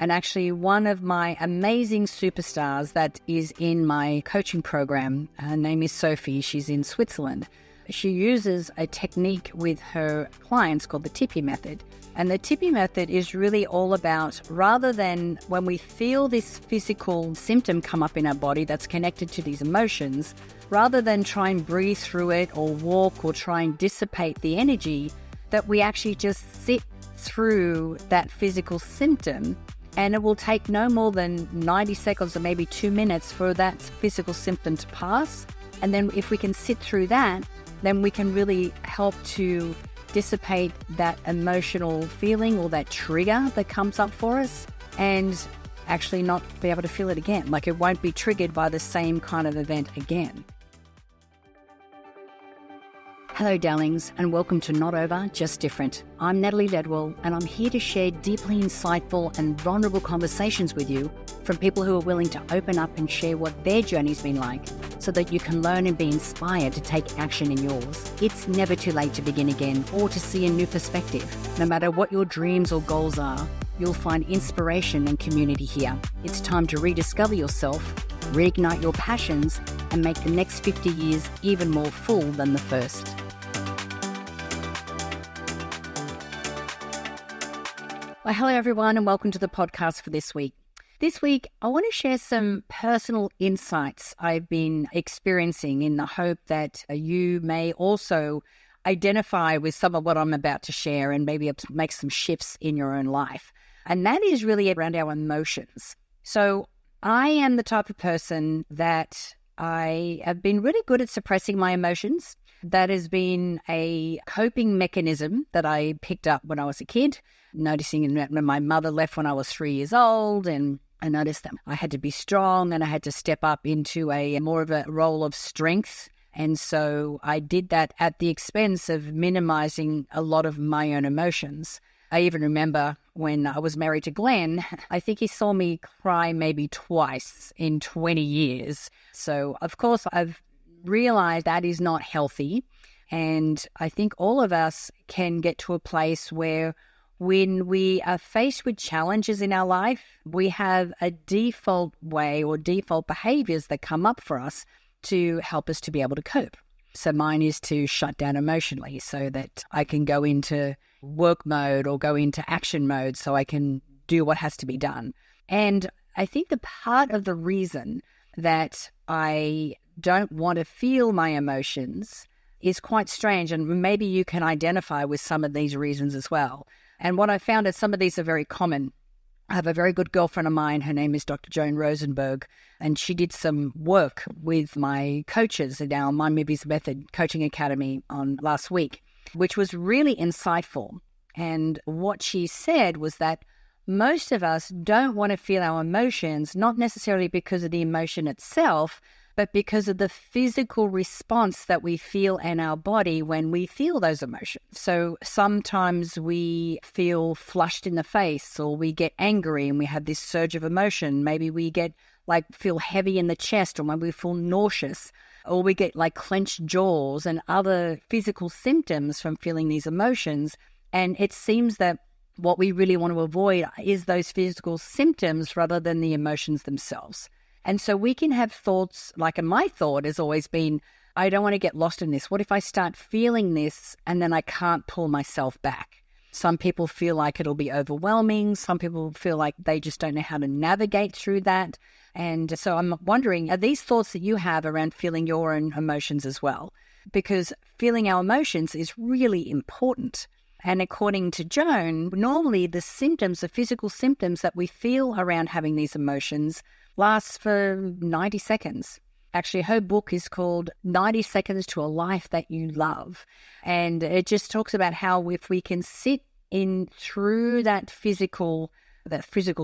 And actually, one of my amazing superstars that is in my coaching program, her name is Sophie. She's in Switzerland. She uses a technique with her clients called the Tippy method. And the Tippy method is really all about, rather than when we feel this physical symptom come up in our body that's connected to these emotions, rather than try and breathe through it or walk or try and dissipate the energy, that we actually just sit through that physical symptom. And it will take no more than 90 seconds or maybe 2 minutes for that physical symptom to pass. And then if we can sit through that, then we can really help to dissipate that emotional feeling or that trigger that comes up for us and actually not be able to feel it again. Like it won't be triggered by the same kind of event again. Hello, darlings, and welcome to Not Over, Just Different. I'm Natalie Ledwell, and I'm here to share deeply insightful and vulnerable conversations with you from people who are willing to open up and share what their journey's been like so that you can learn and be inspired to take action in yours. It's never too late to begin again or to see a new perspective. No matter what your dreams or goals are, you'll find inspiration and community here. It's time to rediscover yourself, reignite your passions, and make the next 50 years even more full than the first. Well, hello everyone, and welcome to the podcast for this week. This week, I want to share some personal insights I've been experiencing in the hope that you may also identify with some of what I'm about to share and maybe make some shifts in your own life. And that is really around our emotions. So I am the type of person that I have been really good at suppressing my emotions. That has been a coping mechanism that I picked up when I was a kid, noticing that my mother left when I was 3 years old, and I noticed that I had to be strong and I had to step up into a more of a role of strength. And so I did that at the expense of minimizing a lot of my own emotions. I even remember when I was married to Glenn, I think he saw me cry maybe twice in 20 years. So, of course, I've realized that is not healthy. And I think all of us can get to a place where when we are faced with challenges in our life, we have a default way or default behaviors that come up for us to help us to be able to cope. So mine is to shut down emotionally so that I can go into work mode or go into action mode so I can do what has to be done. And I think the part of the reason that I don't want to feel my emotions is quite strange, and maybe you can identify with some of these reasons as well. And what I found is some of these are very common. I have a very good girlfriend of mine. Her name is Dr. Joan Rosenberg, and she did some work with my coaches in our Mind Movies Method Coaching Academy on last week, which was really insightful. And what she said was that most of us don't want to feel our emotions, not necessarily because of the emotion itself, but because of the physical response that we feel in our body when we feel those emotions. So sometimes we feel flushed in the face, or we get angry and we have this surge of emotion. Maybe we get feel heavy in the chest, or maybe we feel nauseous, or we get clenched jaws and other physical symptoms from feeling these emotions. And it seems that what we really want to avoid is those physical symptoms rather than the emotions themselves. And so we can have thoughts, my thought has always been, I don't want to get lost in this. What if I start feeling this and then I can't pull myself back? Some people feel like it'll be overwhelming. Some people feel like they just don't know how to navigate through that. And so I'm wondering, are these thoughts that you have around feeling your own emotions as well? Because feeling our emotions is really important. And according to Joan, normally the physical symptoms that we feel around having these emotions lasts for 90 seconds. Actually, her book is called 90 Seconds to a Life That You Love. And it just talks about how if we can sit in through that physical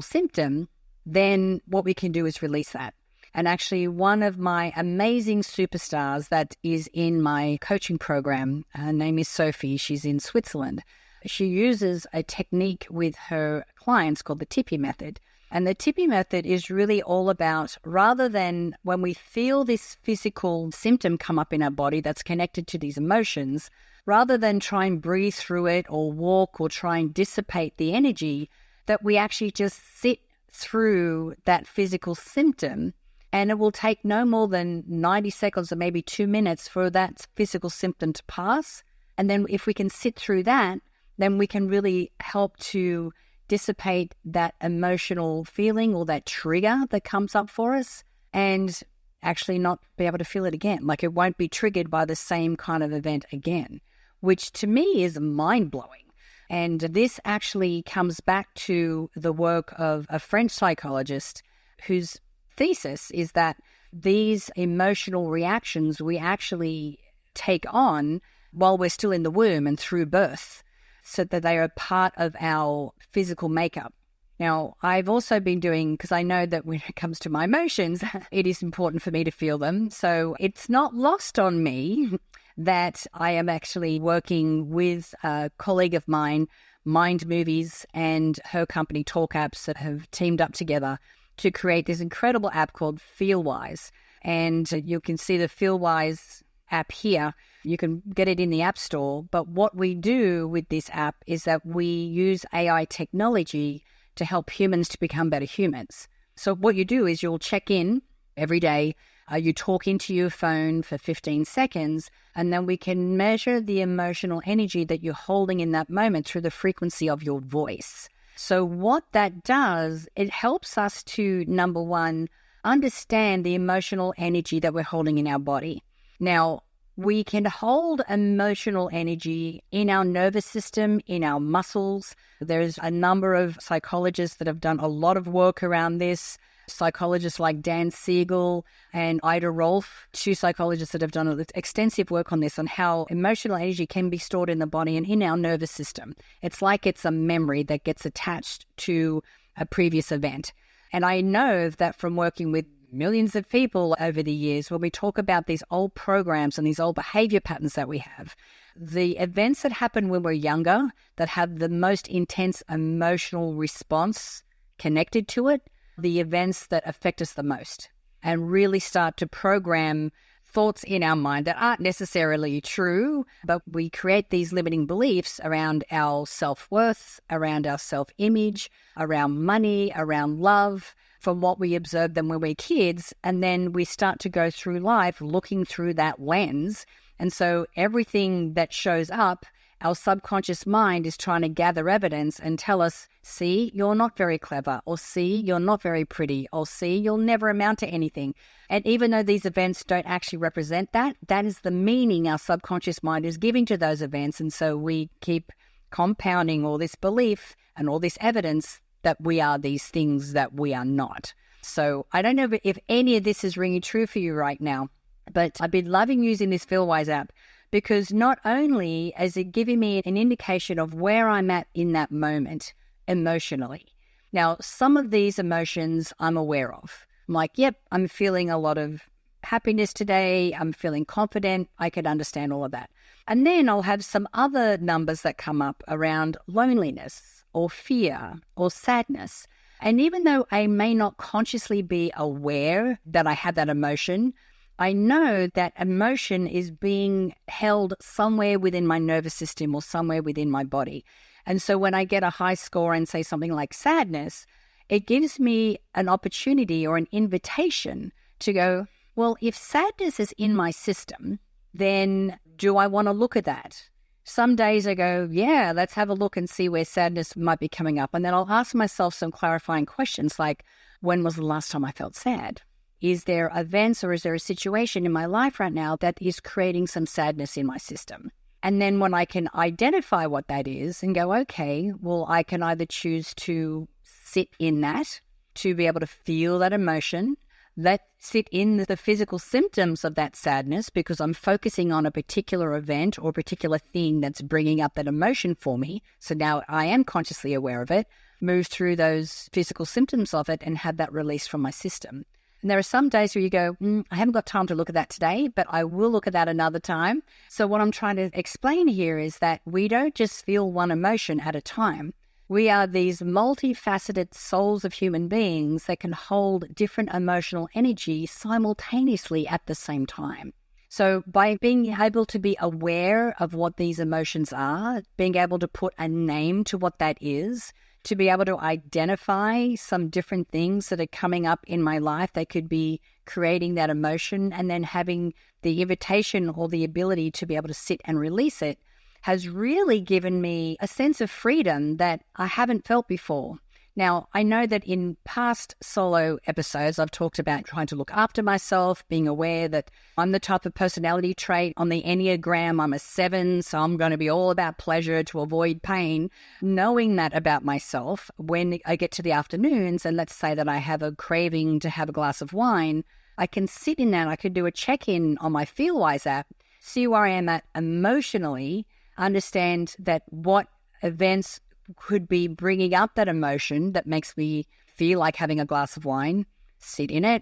symptom, then what we can do is release that. And actually, one of my amazing superstars that is in my coaching program, her name is Sophie. She's in Switzerland. She uses a technique with her clients called the Tippy method. And the Tippy method is really all about, rather than when we feel this physical symptom come up in our body that's connected to these emotions, rather than try and breathe through it or walk or try and dissipate the energy, that we actually just sit through that physical symptom, and it will take no more than 90 seconds or maybe 2 minutes for that physical symptom to pass. And then if we can sit through that, then we can really help to dissipate that emotional feeling or that trigger that comes up for us and actually not be able to feel it again. Like it won't be triggered by the same kind of event again, which to me is mind-blowing. And this actually comes back to the work of a French psychologist whose thesis is that these emotional reactions we actually take on while we're still in the womb and through birth, so that they are part of our physical makeup. Now, I've also been doing, because I know that when it comes to my emotions, it is important for me to feel them. So it's not lost on me that I am actually working with a colleague of mine, Mind Movies, and her company Talk Apps that have teamed up together to create this incredible app called FeelWise. And you can see the FeelWise app here. You can get it in the App Store. But what we do with this app is that we use AI technology to help humans to become better humans. So what you do is you'll check in every day. You talk into your phone for 15 seconds, and then we can measure the emotional energy that you're holding in that moment through the frequency of your voice. So what that does, it helps us to, number one, understand the emotional energy that we're holding in our body. Now, we can hold emotional energy in our nervous system, in our muscles. There's a number of psychologists that have done a lot of work around this. Psychologists like Dan Siegel and Ida Rolf, two psychologists that have done extensive work on this, on how emotional energy can be stored in the body and in our nervous system. It's like it's a memory that gets attached to a previous event. And I know that from working with millions of people over the years, when we talk about these old programs and these old behavior patterns that we have, the events that happen when we're younger that have the most intense emotional response connected to it, the events that affect us the most, and really start to program thoughts in our mind that aren't necessarily true, but we create these limiting beliefs around our self-worth, around our self-image, around money, around love, from what we observed them when we're kids. And then we start to go through life looking through that lens. And so everything that shows up, our subconscious mind is trying to gather evidence and tell us, see, you're not very clever, or see, you're not very pretty, or see, you'll never amount to anything. And even though these events don't actually represent that, that is the meaning our subconscious mind is giving to those events. And so we keep compounding all this belief and all this evidence that we are these things that we are not. So I don't know if any of this is ringing true for you right now, but I've been loving using this FeelWise app, because not only is it giving me an indication of where I'm at in that moment emotionally. Now, some of these emotions I'm aware of. I'm like, yep, I'm feeling a lot of happiness today. I'm feeling confident. I could understand all of that. And then I'll have some other numbers that come up around loneliness or fear or sadness. And even though I may not consciously be aware that I have that emotion, I know that emotion is being held somewhere within my nervous system or somewhere within my body. And so when I get a high score and say something like sadness, it gives me an opportunity or an invitation to go, well, if sadness is in my system, then do I want to look at that? Some days I go, yeah, let's have a look and see where sadness might be coming up. And then I'll ask myself some clarifying questions like, when was the last time I felt sad? Is there events or is there a situation in my life right now that is creating some sadness in my system? And then when I can identify what that is and go, okay, well, I can either choose to sit in that, to be able to feel that emotion, let sit in the physical symptoms of that sadness because I'm focusing on a particular event or a particular thing that's bringing up that emotion for me. So now I am consciously aware of it, move through those physical symptoms of it and have that release from my system. And there are some days where you go, I haven't got time to look at that today, but I will look at that another time. So what I'm trying to explain here is that we don't just feel one emotion at a time. We are these multifaceted souls of human beings that can hold different emotional energy simultaneously at the same time. So by being able to be aware of what these emotions are, being able to put a name to what that is, to be able to identify some different things that are coming up in my life that could be creating that emotion, and then having the invitation or the ability to be able to sit and release it has really given me a sense of freedom that I haven't felt before. Now, I know that in past solo episodes, I've talked about trying to look after myself, being aware that I'm the type of personality trait on the Enneagram, I'm a 7, so I'm going to be all about pleasure to avoid pain. Knowing that about myself, when I get to the afternoons, and let's say that I have a craving to have a glass of wine, I can sit in that, I could do a check-in on my FeelWise app, see where I am at emotionally, understand that what events could be bringing up that emotion that makes me feel like having a glass of wine, sit in it,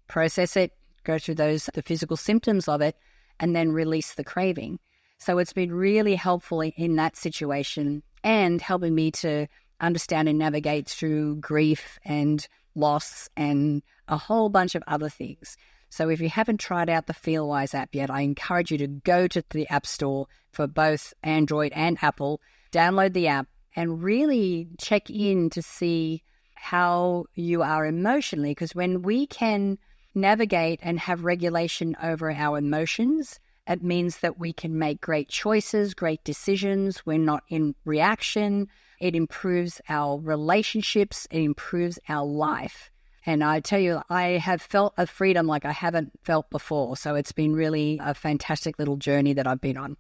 process it, go through the physical symptoms of it, and then release the craving. So it's been really helpful in that situation, and helping me to understand and navigate through grief and loss and a whole bunch of other things. So if you haven't tried out the FeelWise app yet, I encourage you to go to the App Store for both Android and Apple, download the app, and really check in to see how you are emotionally. Because when we can navigate and have regulation over our emotions, it means that we can make great choices, great decisions. We're not in reaction. It improves our relationships. It improves our life. And I tell you, I have felt a freedom like I haven't felt before. So it's been really a fantastic little journey that I've been on.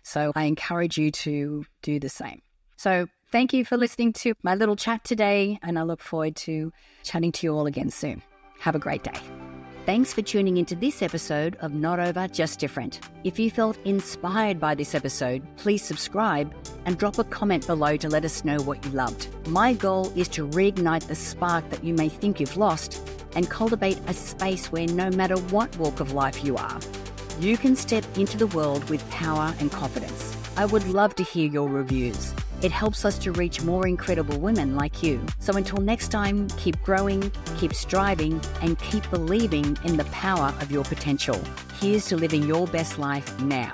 So I encourage you to do the same. So thank you for listening to my little chat today, and I look forward to chatting to you all again soon. Have a great day. Thanks for tuning into this episode of Not Over, Just Different. If you felt inspired by this episode, please subscribe and drop a comment below to let us know what you loved. My goal is to reignite the spark that you may think you've lost and cultivate a space where no matter what walk of life you are, you can step into the world with power and confidence. I would love to hear your reviews. It helps us to reach more incredible women like you. So until next time, keep growing, keep striving, and keep believing in the power of your potential. Here's to living your best life now.